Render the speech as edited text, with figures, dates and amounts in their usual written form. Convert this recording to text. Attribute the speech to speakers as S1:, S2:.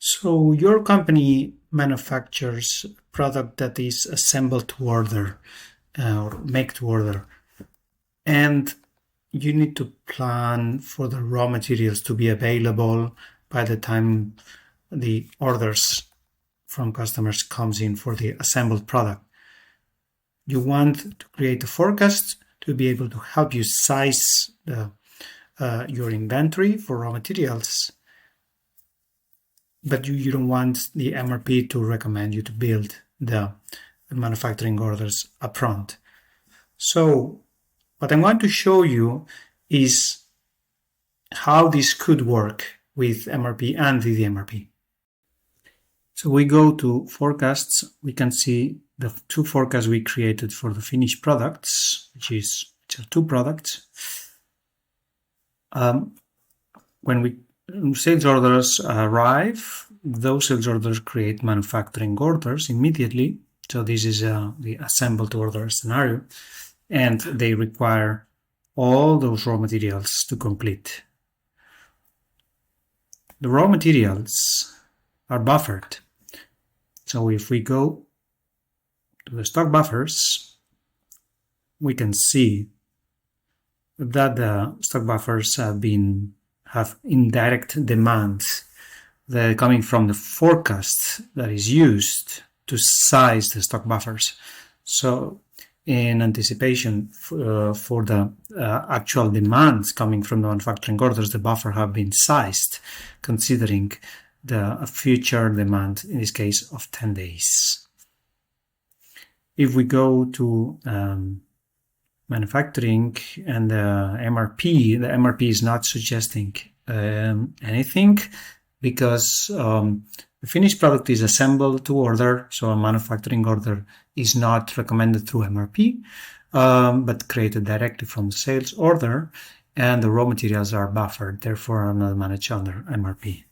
S1: So your company manufactures a product that is assembled to order or make to order, and you need to plan for the raw materials to be available by the time the orders from customers comes in for the assembled product. You want to create a forecast to be able to help you size your inventory for raw materials, but you don't want the MRP to recommend you to build the manufacturing orders upfront. So what I'm going to show you is how this could work with MRP and VDMRP. So we go to forecasts. We can see the two forecasts we created for the finished products, which are two products. When sales orders arrive, those sales orders create manufacturing orders immediately. So this is the assembled order scenario, and they require all those raw materials to complete. The raw materials are buffered. So if we go to the stock buffers, we can see that the stock buffers have indirect demands that are coming from the forecast that is used to size the stock buffers. So in anticipation for the actual demands coming from the manufacturing orders, the buffer have been sized considering the future demand, in this case of 10 days. If we go to manufacturing and the MRP is not suggesting anything because the finished product is assembled to order, so a manufacturing order is not recommended through MRP, but created directly from the sales order, and the raw materials are buffered, therefore are not managed under MRP.